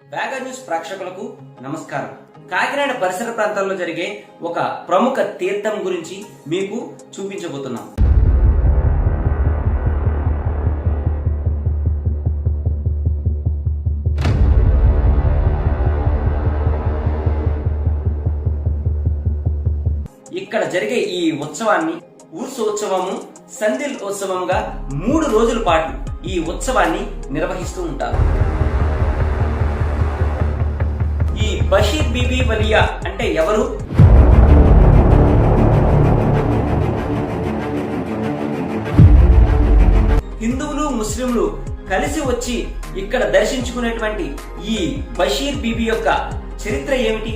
Bagger news ప్రేక్షకులకు నమస్కారం. కాకినాడ పరిసర ప్రాంతాల్లో జరిగే ఒక ప్రముఖ తీర్థం గురించి మీకు చూపించబోతున్నాం. ఇక్కడ జరిగే ఈ ఉత్సవాన్ని ఉత్సవము, సందిల్ ఉత్సవంగా 3 రోజుల పాటు ఈ ఉత్సవాన్ని నిర్వహిస్తూ ఉంటారు. ఈ బషీర్ బీబీ వలియా అంటే ఎవరు? హిందువులు ముస్లింలు కలిసి వచ్చి ఇక్కడ దర్శించుకునేటువంటి ఈ బషీర్ బీబీ యొక్క చరిత్ర ఏమిటి?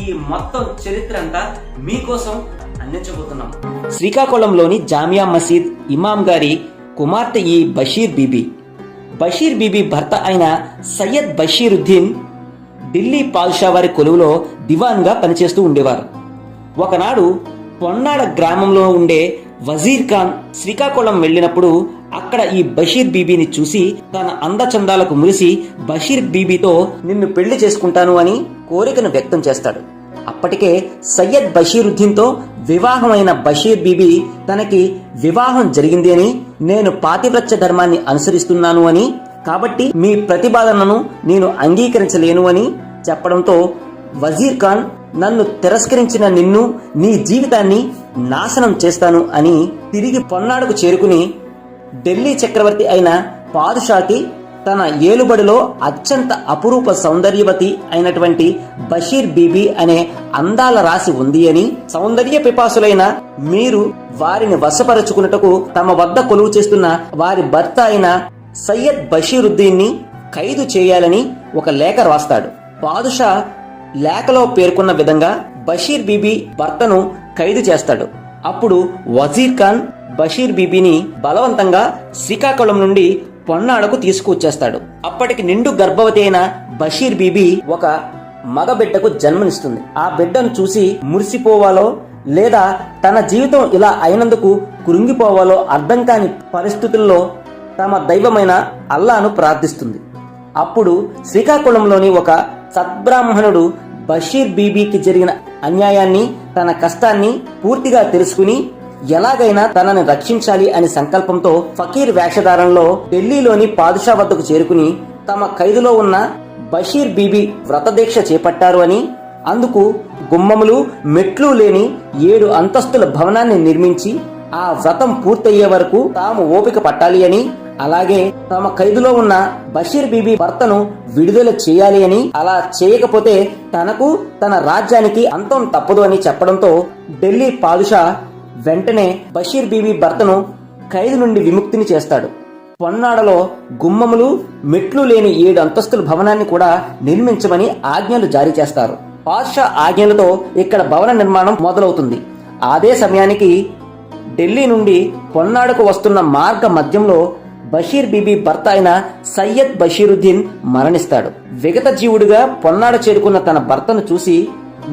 ఈ మొత్తం చరిత్ర అంతా మీకోసం అందించబోతున్నాం. శ్రీకాకుళంలోని జామియా మసీద్ ఇమాం గారి కుమార్తె ఈ బషీర్ బీబీ. బషీర్ బీబీ భర్త అయిన సయ్యద్ బషీరుద్దీన్ ఢిల్లీ పాల్షా వారి కొలువులో దివాన్గా పనిచేస్తూ ఉండేవారు. ఒకనాడు పొన్నాడ గ్రామంలో ఉండే వజీర్ ఖాన్ శ్రీకాకుళం వెళ్ళినప్పుడు అక్కడ ఈ బషీర్ బీబీని చూసి తన అందచందాలకు మురిసి బషీర్ బీబీతో నిన్ను పెళ్లి చేసుకుంటాను అని కోరికను వ్యక్తం చేస్తాడు. అప్పటికే సయ్యద్ బషీరుద్దీన్ తో వివాహమైన బషీర్ బీబీ తనకి వివాహం జరిగింది అని, నేను పాతివ్రత్య ధర్మాన్ని అనుసరిస్తున్నాను అని, కాబట్టి మీ ప్రతిపాదనను నేను అంగీకరించలేను అని చెప్పడంతో వజీర్ ఖాన్ నన్ను తిరస్కరించిన నిన్ను, నీ జీవితాన్ని నాశనం చేస్తాను అని తిరిగి పొన్నాడుకు చేరుకుని ఢిల్లీ చక్రవర్తి అయిన పాదుషాకి తన ఏలుబడిలో అత్యంత అపురూప సౌందర్యవతి అయినటువంటి బషీర్ బీబీ అనే అందాల రాశి ఉంది అని, సౌందర్య పిపాసులైన మీరు వారిని వశపరచుకున్నటకు తమ వద్ద కొలువు చేస్తున్న వారి భర్త అయిన సయ్యద్ బషీరుద్దీన్ ని ఖైదు చేయాలని ఒక లేఖ రాస్తాడు. పాదుషా లేఖలో పేర్కొన్న విధంగా బషీర్ బీబీ భర్తను ఖైదు చేస్తాడు. అప్పుడు వజీర్ ఖాన్ బషీర్ బీబీని బలవంతంగా శ్రీకాకుళం నుండి పొన్నాడకు తీసుకువచ్చేస్తాడు. అప్పటికి నిండు గర్భవతి అయిన బషీర్ బీబీ ఒక మగ బిడ్డకు జన్మనిస్తుంది. ఆ బిడ్డను చూసి మురిసిపోవాలో లేదా తన జీవితం ఇలా అయినందుకు కృంగిపోవాలో అర్థం కాని పరిస్థితుల్లో తమ దైవమైన అల్లాను ప్రార్థిస్తుంది. అప్పుడు శ్రీకాకుళంలోని ఒక సద్బ్రాహ్మణుడు బషీర్ బీబీకి జరిగిన అన్యాయాన్ని, తన కష్టాన్ని పూర్తిగా తెలుసుకుని ఎలాగైనా తనని రక్షించాలి అనే సంకల్పంతో ఫకీర్ వేషధారంలో ఢిల్లీలోని పాదుషా వద్దకు చేరుకుని తమ ఖైదులో ఉన్న బషీర్ బీబీ వ్రతదీక్ష చేపట్టారు అని, అందుకు గుమ్మములు మెట్లు లేని 7 అంతస్తుల భవనాన్ని నిర్మించి ఆ వ్రతం పూర్తయ్యే వరకు తాము ఓపిక పట్టాలి అని, అలాగే తమ ఖైదులో ఉన్న బషీర్ బీబీ భర్తను విడుదల చేయాలి అని, అలా చేయకపోతే తనకు తన రాజ్యానికి అంతం తప్పదు అని చెప్పడంతో ఢిల్లీ పాదుషా వెంటనే బషీర్ బీబీ భర్తను ఖైదు నుండి విముక్తిని చేస్తాడు. పొన్నాడలో గుమ్మములు మెట్లు లేని 7 అంతస్తుల భవనాన్ని కూడా నిర్మించమని ఆజ్ఞలు జారీ చేస్తారు. పాదుషా ఆజ్ఞలతో ఇక్కడ భవన నిర్మాణం మొదలవుతుంది. అదే సమయానికి ఢిల్లీ నుండి పొన్నాడకు వస్తున్న మార్గ మధ్యంలో బషీర్ బీబీ భర్త అయిన సయ్యద్ బషీరుద్దీన్ మరణిస్తాడు. విగత జీవుడిగా పొన్నాడ చేరుకున్న తన భర్తను చూసి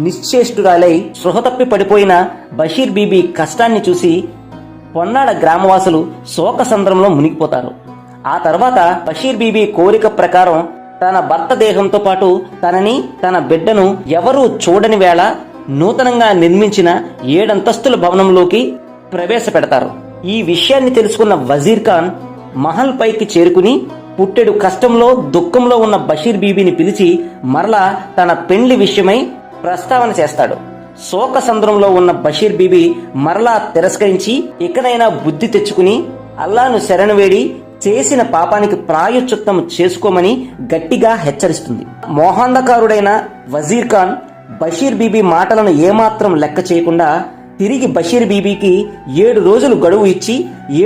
నిశ్చేష్టురాలై సృహ తప్పి పడిపోయిన బషీర్ బీబీ కష్టాన్ని చూసి పొన్నాడ గ్రామవాసులు శోక సంద్రంలో మునిగిపోతారు. ఆ తర్వాత బషీర్ బీబీ కోరిక ప్రకారం తన భర్త దేహంతో పాటు తనని, తన బిడ్డను ఎవరూ చూడని వేళ నూతనంగా నిర్మించిన 7 అంతస్తుల భవనంలోకి ప్రవేశపెడతారు. ఈ విషయాన్ని తెలుసుకున్న వజీర్ ఖాన్ మహల్ పైకి చేరుకుని పుట్టెడు కష్టంలో దుఃఖంలో ఉన్న బషీర్ బీబీని పిలిచి మరలా తన పెండ్లి విషయమై ప్రస్తావన చేస్తాడు. శోక సంద్రంలో ఉన్న బషీర్ బీబీ మరలా తిరస్కరించి ఇకనైనా బుద్ధి తెచ్చుకుని అల్లాను శరణు వేడి చేసిన పాపానికి ప్రాయశ్చిత్తం చేసుకోమని గట్టిగా హెచ్చరిస్తుంది. మోహాంధకారుడైన వజీర్ ఖాన్ బషీర్ బీబీ మాటలను ఏమాత్రం లెక్క చేయకుండా తిరిగి బషీర్ బీబీకి 7 రోజులు గడువు ఇచ్చి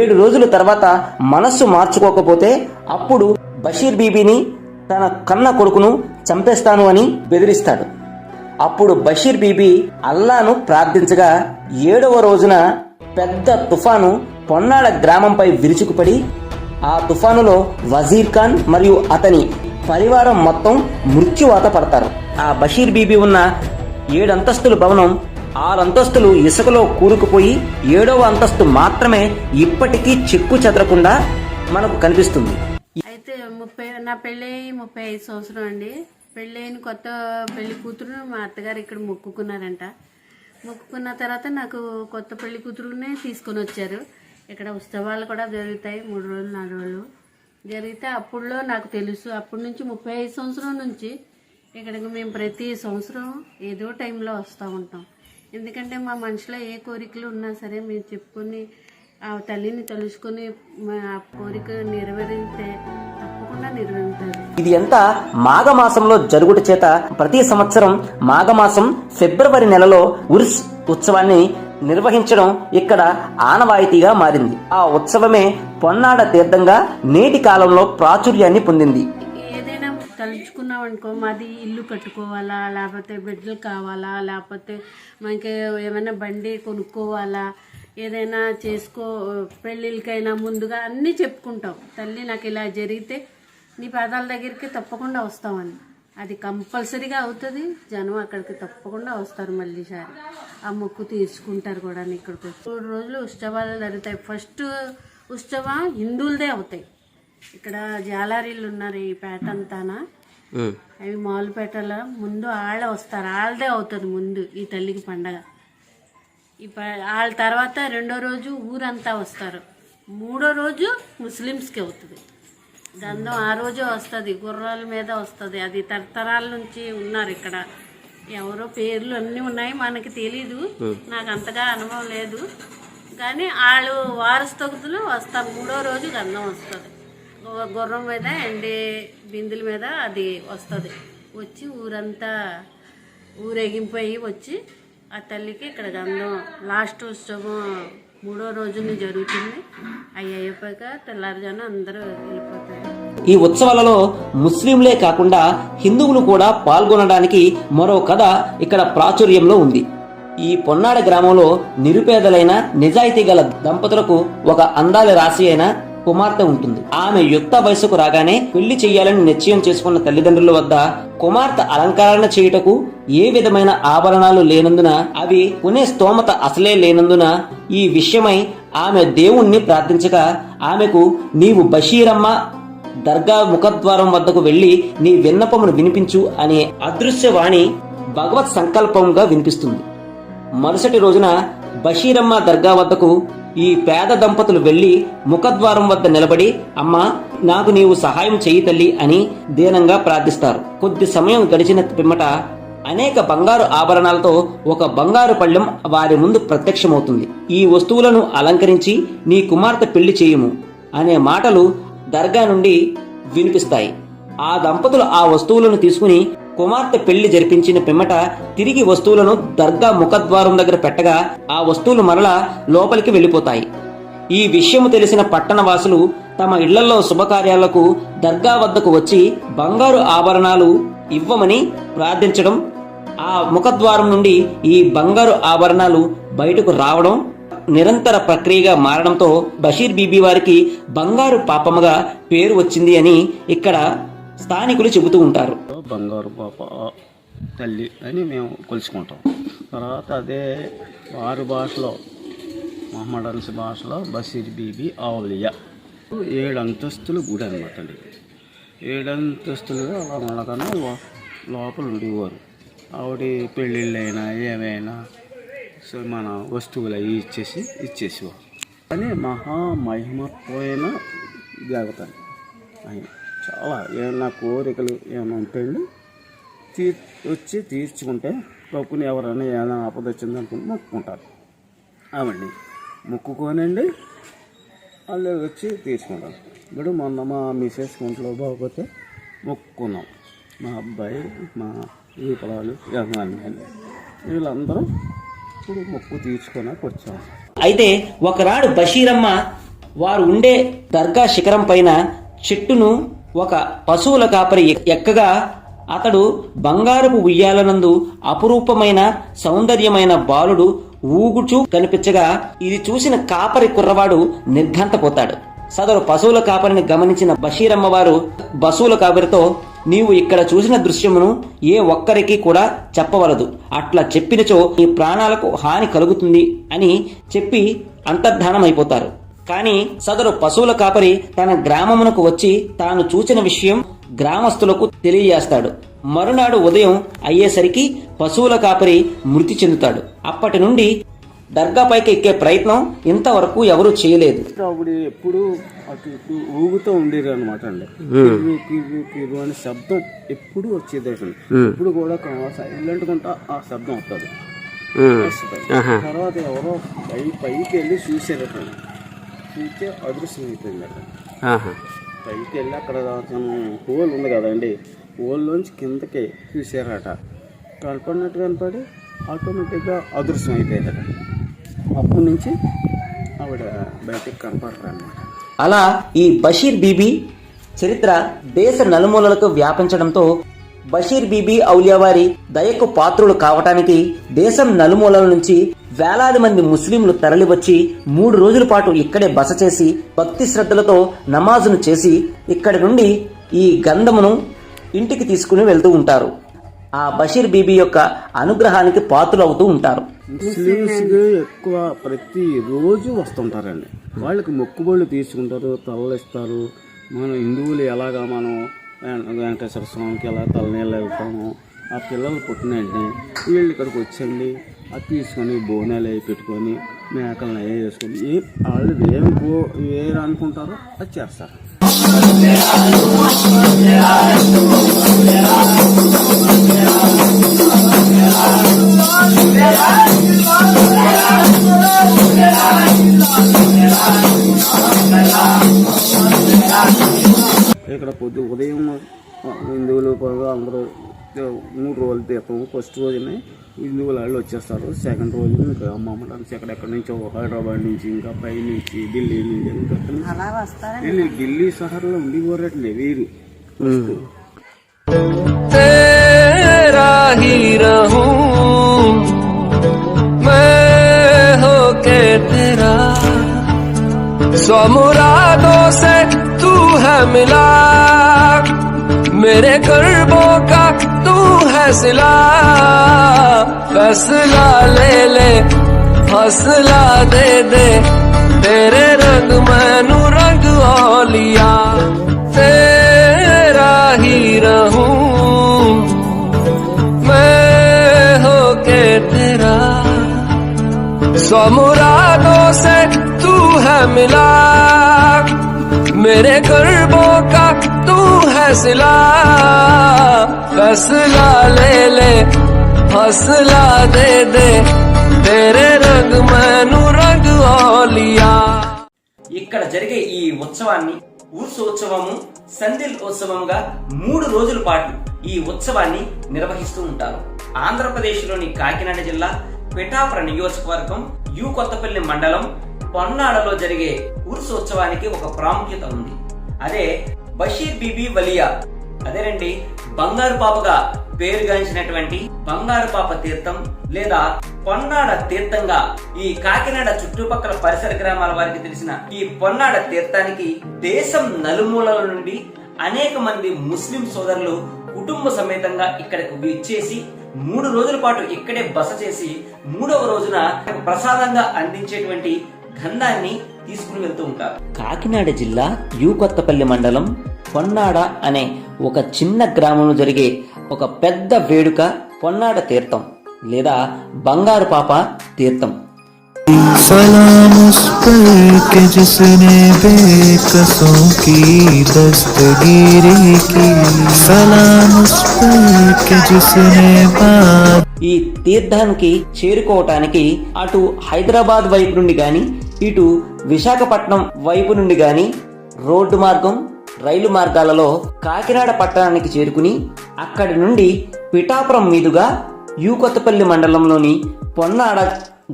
7 రోజుల తర్వాత మనస్సు మార్చుకోకపోతే అప్పుడు బషీర్ బీబీని, తన కన్న కొడుకును చంపేస్తాను అని బెదిరిస్తాడు. అప్పుడు బషీర్ బీబీ అల్లాను ప్రార్థించగా 7వ రోజున పెద్ద తుఫాను పొన్నాడ గ్రామంపై విరుచుకుపడి ఆ తుఫానులో వజీర్ ఖాన్ మరియు అతని పరివారం మొత్తం మృత్యువాత పడతారు. ఆ బషీర్ బీబీ ఉన్న 7 అంతస్తుల భవనం 6 అంతస్తులు ఇసుకలో కూరుకుపోయి 7వ అంతస్తు మాత్రమే ఇప్పటికీ చెక్కు చెదరకుండా మనకు కనిపిస్తుంది. అయితే నా పెళ్ళి 35 సంవత్సరం అండి. పెళ్ళైన కొత్త పెళ్లి కూతురు మా అత్తగారు ఇక్కడ మొక్కుకున్నారంట. మొక్కుకున్న తర్వాత నాకు కొత్త పెళ్లి కూతురునే తీసుకొని వచ్చారు. ఇక్కడ ఉత్సవాలు కూడా జరుగుతాయి, 3 రోజులు 4 రోజులు జరిగితే అప్పుడులో నాకు తెలుసు. అప్పటి నుంచి 35 సంవత్సరం నుంచి ఇక్కడికి మేము ప్రతి సంవత్సరం ఏదో టైంలో వస్తూ ఉంటాం. ఎందుకంటే మా మనసులో ఏ కోరికలు ఉన్నా సరే మేము చెప్పుకొని ఆ తల్లిని తలుచుకొని ఆ కోరిక నెరవేరితే తప్పకుండా నెరవేరుతుంది. ఇది ఎంత మాఘమాసంలో జరుగుట చేత ప్రతి సంవత్సరం మాఘమాసం ఫిబ్రవరి నెలలో ఉర్స్ ఉత్సవాన్ని నిర్వహించడం ఇక్కడ ఆనవాయితీగా మారింది. ఆ ఉత్సవమే పొన్నాడ తీర్థంగా నేటి కాలంలో ప్రాచుర్యాన్ని పొందింది. ఏదైనా తలుచుకున్నాం అనుకో, మాది ఇల్లు కట్టుకోవాలా, లేకపోతే బిడ్డలు కావాలా, లేకపోతే మనకి ఏమైనా బండి కొనుక్కోవాలా, ఏదైనా పెళ్ళిళ్ళకైనా ముందుగా అన్నీ చెప్పుకుంటాం. తల్లి నాకు ఇలా జరిగితే నీ పాదాల దగ్గరికి తప్పకుండా వస్తామని. అది కంపల్సరీగా అవుతుంది. జనం అక్కడికి తప్పకుండా వస్తారు. మళ్ళీసారి ఆ మొక్కు తీర్చుకుంటారు కూడా. ఇక్కడికి 3 రోజులు ఉత్సవాలు జరుగుతాయి. ఫస్ట్ ఉత్సవం హిందువులదే అవుతాయి. ఇక్కడ జాలారీలు ఉన్నారు ఈ పేట అంతానా, అవి మాలుపేటలో ముందు ఆళ్ళ వస్తారు. ఆళ్ళదే అవుతుంది ముందు ఈ తల్లికి పండగ. వాళ్ళ తర్వాత 2వ రోజు ఊరంతా వస్తారు. 3వ రోజు ముస్లిమ్స్కి అవుతుంది. గంధం ఆ రోజే వస్తుంది, గుర్రాల మీద వస్తుంది. అది తరతరాల నుంచి ఉన్నారు ఇక్కడ. ఎవరో పేర్లు అన్నీ ఉన్నాయి, మనకి తెలీదు. నాకు అంతగా అనుభవం లేదు. కానీ వాళ్ళు వారసత్తులు వస్తారు. 3వ రోజు గంధం వస్తుంది. గుర్రం మీద ఎండి బిందుల మీద అది వస్తుంది. వచ్చి ఊరంతా ఊరేగింపోయి వచ్చి ఆ తల్లికి ఇక్కడ గంధం లాస్ట్ ఉత్సవం 3వ రోజున జరుగుతుంది. అవి అయిపోయాక తెల్లారుజాన అందరూ వెళ్ళిపోతారు. ఈ ఉత్సవాలలో ముస్లింలే కాకుండా హిందువులు కూడా పాల్గొనడానికి మరో కథ ఇక్కడ ప్రాచుర్యంలో ఉంది. ఈ పొన్నాడ గ్రామంలో నిరుపేదలైన నిజాయితీ గల దంపతులకు ఒక అందాల రాశి అయిన కుమార్తె ఉంటుంది. ఆమె యుక్త వయసుకు రాగానే పెళ్లి చెయ్యాలని నిశ్చయం చేసుకున్న తల్లిదండ్రుల వద్ద కుమార్తె అలంకరణ చేయుటకు ఏ విధమైన ఆభరణాలు లేనందున, అవి కొనే స్తోమత అసలే లేనందున ఈ విషయమై ఆమె దేవుణ్ణి ప్రార్థించగా ఆమెకు నీవు బషీరమ్మ దర్గా ముఖద్వారం వద్దకు వెళ్లి నీ విన్నపమును వినిపించు అనే అదృశ్యవాణి భగవత్ సంకల్పంగా వినిపిస్తుంది. మరుసటి రోజున బషీరమ్మ దర్గా వద్దకు ఈ పేద దంపతులు వెళ్లి ముఖద్వారం వద్ద నిలబడి, అమ్మా నాకు నీవు సహాయం చెయ్యి తల్లి అని దీనంగా ప్రార్థిస్తారు. కొద్ది సమయం గడిచిన పిమ్మట అనేక బంగారు ఆభరణాలతో ఒక బంగారు పళ్ళెం వారి ముందు ప్రత్యక్షమవుతుంది. ఈ వస్తువులను అలంకరించి నీ కుమార్తె పెళ్లి చేయుము అనే మాటలు దర్గా నుండి వినిపిస్తాయి. ఆ దంపతులు ఆ వస్తువులను తీసుకుని కుమార్తె పెళ్లి జరిపించిన పిమ్మట తిరిగి వస్తువులను దర్గా ముఖద్వారం దగ్గర పెట్టగా ఆ వస్తువులు మరలా లోపలికి వెళ్లిపోతాయి. ఈ విషయము తెలిసిన పట్టణవాసులు తమ ఇళ్లలో శుభకార్యాలకు దర్గా వద్దకు వచ్చి బంగారు ఆభరణాలు ఇవ్వమని ప్రార్థించడం, ఆ ముఖద్వారం నుండి ఈ బంగారు ఆభరణాలు బయటకు రావడం నిరంతర ప్రక్రియగా మారడంతో బషీర్ బీబీ వారికి బంగారు పాపముగా పేరు వచ్చింది అని ఇక్కడ స్థానికులు చెబుతూ ఉంటారు. బంగారు పాప తల్లి అని మేము కొలుసుకుంటాం. తర్వాత అదే వారి భాషలో, మహమ్మద్ అన్సి భాషలో బషీర్ బీబీ ఔలియా. 7 అంతస్తులు గుడి అనమాట అండి. 7 అంతస్తులుగా అలా ఉండగానే లోపల ఉండేవారు. ఆవిడ పెళ్ళిళ్ళైనా ఏమైనా మన వస్తువులు అవి ఇచ్చేసేవారు. కానీ మహామహిమపోయిన దేవత ఆయన. చాలా ఏమన్నా కోరికలు ఏమైనా ఉంటాయండి వచ్చి తీర్చుకుంటే ప్రభుని ఎవరైనా ఏమైనా ఆపద వచ్చిందనుకుంటే మొక్కుకుంటారు. అవండి మొక్కుకోనండి వాళ్ళు వచ్చి తీర్చుకుంటారు. ఇప్పుడు మొన్న మా మిసెస్ ఒంట్లో బాగోతే మొక్కుకున్నాం. మా అబ్బాయి, మా ఈ పొలాలు యజమాని వీళ్ళందరూ ఇప్పుడు మొక్కు తీర్చుకోడానికి వచ్చాము. అయితే ఒకనాడు బషీరమ్మ వారు ఉండే దర్గా శిఖరం పైన చెట్టును ఒక పశువుల కాపరి ఎక్కగా అతడు బంగారపు ఉయ్యాలనందు అపురూపమైన సౌందర్యమైన బాలుడు ఊగుచూ కనిపించగా ఇది చూసిన కాపరి కుర్రవాడు నిర్ఘంతపోతాడు. సదరు పశువుల కాపరిని గమనించిన బషీరమ్మ వారు పశువుల కాపరితో, నీవు ఇక్కడ చూసిన దృశ్యమును ఏ ఒక్కరికి కూడా చెప్పవలదు, అట్లా చెప్పినచో నీ ప్రాణాలకు హాని కలుగుతుంది అని చెప్పి అంతర్ధానమైపోతారు. కానీ సదరు పశువుల కాపరి తన గ్రామమునకు వచ్చి తాను చూచిన విషయం గ్రామస్తులకు తెలియజేస్తాడు. మరునాడు ఉదయం అయ్యేసరికి పశువుల కాపరి మృతి చెందుతాడు. అప్పటి నుండి దర్గాపైకి ఎక్కే ప్రయత్నం ఇంతవరకు ఎవరూ చేయలేదు. అప్పుడు ఎప్పుడు అటు ఇటు ఊగుతూ ఉండేది అనమాట అండి. కిరు అనే శబ్దం ఎప్పుడు వచ్చేది. ఇప్పుడు కూడా సైలెంట్ గా ఆ శబ్దం వస్తుంది. తర్వాత ఎవరో పైకి వెళ్ళి చూసారట. చూస్తే అదృశ్యం అయిపోయిందట. పైకి వెళ్ళి అక్కడ హోల్ ఉంది కదండి, హోల్లోంచి కిందకి చూసారట. కనపడినట్టు కనపడి ఆటోమేటిక్గా అదృశ్యం అయిపోయిందట. అప్పటి నుంచి ఆవిడ బయటికి కనపడరు అన్నమాట. అలా ఈ బషీర్ బీబీ చరిత్ర దేశ నలుమూలలకు వ్యాపించడంతో బషీర్ బీబీ ఔలియా వారి దయకు పాత్రులు కావటానికి దేశం నలుమూలల నుంచి వేలాది మంది ముస్లింలు తరలివచ్చి 3 రోజుల పాటు ఇక్కడే బస చేసి భక్తి శ్రద్ధలతో నమాజును చేసి ఇక్కడి నుండి ఈ గంధమును ఇంటికి తీసుకుని వెళ్తూ ఉంటారు. ఆ బషీర్ బీబీ యొక్క అనుగ్రహానికి పాత్రలు అవుతూ ఉంటారు. ముస్లిమ్స్ ఎక్కువ ప్రతి రోజు వస్తుంటారండి. వాళ్ళకి మొక్కుబళ్ళు తీసుకుంటారు, తలలిస్తారు. మనం హిందువులు ఎలాగా మనం వెంకటేశ్వర స్వామికి ఎలా తలనీళ్ళు వెళ్తాము, ఆ పిల్లలు పుట్టినండి వీళ్ళు ఇక్కడికి వచ్చండి అది తీసుకొని బోనాలు అవి పెట్టుకొని మేకలను అవి వేసుకొని వాళ్ళు ఏమి అనుకుంటారో అది చేస్తారు. ఇక్కడ ఉదయం హిందువులు అందరూ 3 రోజులు తీర్థం. ఫస్ట్ రోజునే హిందువుల వాళ్ళు వచ్చేస్తారు. సెకండ్ రోజు ఇంకా అమ్మమ్మ డాన్స్ ఎక్కడెక్కడి నుంచో హైదరాబాద్ నుంచి ఇంకా పై నుంచి ఢిల్లీ నుంచి ఇంకా ఢిల్లీ సహర్లో ఉండి పోరట్లే వీరు. मुरादों से तू है मिला, मेरे कर्बों का तू है सिला, फैसला ले ले हौसला दे दे, तेरे रंग मैनू रंग औलिया, तेरा ही रहूं मैं होके तेरा, सौ मुरादों से तू है मिला, मेरे कर्बों का तू है सिला, फैसला ले ले हौसला दे दे, तेरे रंग मैनू रंग औलिया. ఇక్కడ జరిగే ఈ ఉత్సవాన్ని ఊర్సోత్సవము, సందిల్ ఉత్సవంగా 3 రోజుల పాటు ఈ ఉత్సవాన్ని నిర్వహిస్తూ ఉంటారు. ఆంధ్రప్రదేశ్లోని కాకినాడ జిల్లా పిఠాపురం నియోజకవర్గం యు కొత్తపల్లి మండలం పొన్నాడలో జరిగే ఉర్సోత్సవానికి ఒక ప్రాముఖ్యత ఉంది. అదే బషీర్ బీబీ వలియా, అదేనండి బంగారు పాపగా పేరుగాంచినటువంటి బంగారు పాప తీర్థం లేదా పొన్నాడ తీర్థంగా ఈ కాకినాడ చుట్టుపక్కల పరిసర గ్రామాల వారికి తెలిసిన ఈ పొన్నాడ తీర్థానికి దేశం నలుమూలల నుండి అనేక మంది ముస్లిం సోదరులు కుటుంబ సమేతంగా ఇక్కడకు విచ్చేసి 3 రోజుల పాటు ఇక్కడే బస చేసి 3వ రోజున ప్రసాదంగా అందించేటువంటి గంధాన్ని తీసుకుని వెళ్తూ ఉంటారు. కాకినాడ జిల్లా యు కొత్తపల్లి మండలం పొన్నాడ అనే ఒక చిన్న గ్రామంలో జరిగే ఒక పెద్ద వేడుక పొన్నాడ తీర్థం లేదా బంగారు పాప తీర్థం. सलाम उस पर के जिसने बेकसों की दस्तगीरी की, सलाम उस पर के जिसने बात. ఈ తీర్థానికి చేరుకోవటానికి అటు హైదరాబాద్ వైపు నుండి గాని ఇటు విశాఖపట్నం వైపు నుండి గాని రోడ్డు మార్గం, రైలు మార్గాలలో కాకినాడ పట్టణానికి చేరుకుని అక్కడి నుండి పిఠాపురం మీదుగా యు కొత్తపల్లి మండలంలోని పొన్నాడ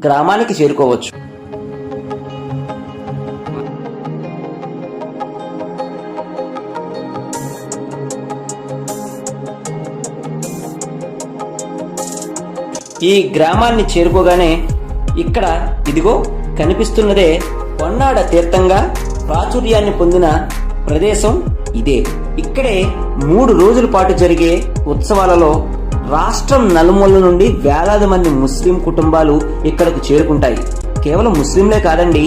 గ్రామానికి చేరుకోవచ్చు. ఈ గ్రామాన్ని చేరుకోగానే ఇక్కడ ఇదిగో కనిపిస్తున్నదే పొన్నాడ తీర్థంగా ప్రాచుర్యాన్ని పొందిన ప్రదేశం ఇదే. ఇక్కడే 3 రోజుల పాటు జరిగే ఉత్సవాలలో రాష్ట్రం నలుమూలల నుండి వేలాది మంది ముస్లిం కుటుంబాలు ఇక్కడకు చేరుకుంటాయి. కేవలం ముస్లింలే కాదండి,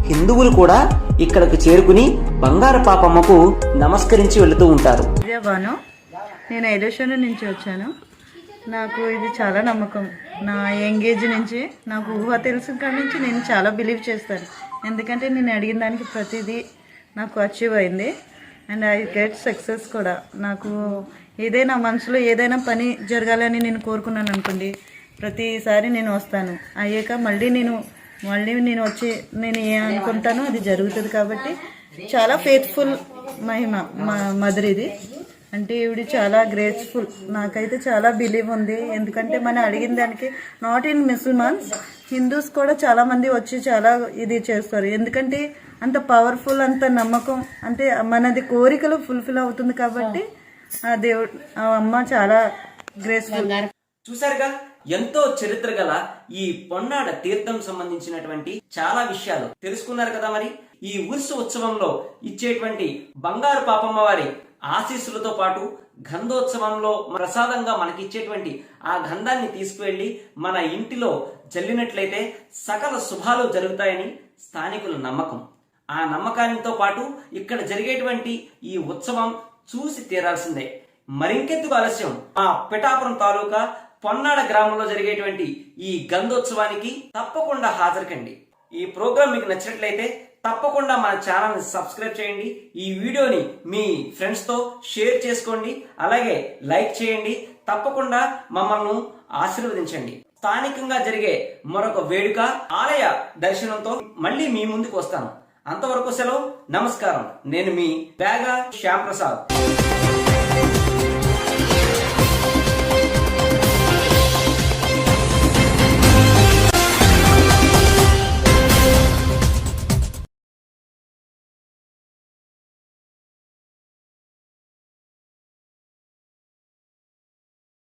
హిందువులు కూడా ఇక్కడకు చేరుకుని బంగారు పాపమ్మకు నమస్కరించి వెళుతూ ఉంటారు. బాను, నేను ఐలేశ్వరం నుంచి వచ్చాను. నాకు ఇది చాలా నమ్మకం. నా యంగేజ్ నుంచి, నాకు ఊహ తెలిసిన కాడి నుంచి నేను చాలా బిలీవ్ చేస్తాను. ఎందుకంటే నేను అడిగిన దానికి ప్రతిదీ నాకు అచీవ్ అయింది. అండ్ ఐ గెట్ సక్సెస్ కూడా. నాకు ఏదైనా మనసులో ఏదైనా పని జరగాలని నేను కోరుకున్నాను అనుకోండి, ప్రతిసారి నేను వస్తాను. అయ్యాక మళ్ళీ నేను వచ్చి నేను ఏ అనుకుంటానో అది జరుగుతుంది. కాబట్టి చాలా ఫెయిత్ఫుల్ మహిమ మదర్ ఇది. అంటే ఈవిడ చాలా గ్రేట్ఫుల్. నాకైతే చాలా బిలీవ్ ఉంది. ఎందుకంటే మనం అడిగిన దానికి నాట్ ఇన్ ముస్లిమాన్స్, హిందూస్ కూడా చాలా మంది వచ్చి చాలా ఇది చేస్తారు. ఎందుకంటే అంత పవర్ఫుల్, అంత నమ్మకం, అంటే మనది కోరికలు ఫుల్ఫిల్ అవుతుంది. కాబట్టి ఆ దేవుడు, ఆ అమ్మ చాలా గ్రేస్ఫుల్. చూసారుగా, ఎంతో చరిత్ర గల ఈ పొన్నాడ తీర్థం సంబంధించినటువంటి చాలా విషయాలు తెలుసుకున్నారు కదా. మరి ఈ ఉర్సు ఉత్సవంలో ఇచ్చేటువంటి బంగారు పాపమ్మ వారి ఆశీస్సులతో పాటు గంధోత్సవంలో ప్రసాదంగా మనకి ఇచ్చేటువంటి ఆ గంధాన్ని తీసుకువెళ్లి మన ఇంటిలో జల్లినట్లయితే సకల శుభాలు జరుగుతాయని స్థానికుల నమ్మకం. ఆ నమ్మకానితో పాటు ఇక్కడ జరిగేటువంటి ఈ ఉత్సవం చూసి తీరాల్సిందే. మరింకెందుకు ఆలస్యం, ఆ పిఠాపురం తాలూకా పొన్నాడ గ్రామంలో జరిగేటువంటి ఈ గంధోత్సవానికి తప్పకుండా హాజరుకండి. ఈ ప్రోగ్రాం మీకు నచ్చినట్లయితే తప్పకుండా మన ఛానల్ ని సబ్స్క్రైబ్ చేయండి. ఈ వీడియోని మీ ఫ్రెండ్స్ తో షేర్ చేసుకోండి. అలాగే లైక్ చేయండి. తప్పకుండా మమ్మల్ని ఆశీర్వదించండి. స్థానికంగా జరిగే మరొక వేడుక ఆలయ దర్శనంతో మళ్ళీ మీ ముందుకు వస్తాను. అంతవరకు సెలవు. నమస్కారం. నేను మీ బ్యాగా శ్యామ్ ప్రసాద్.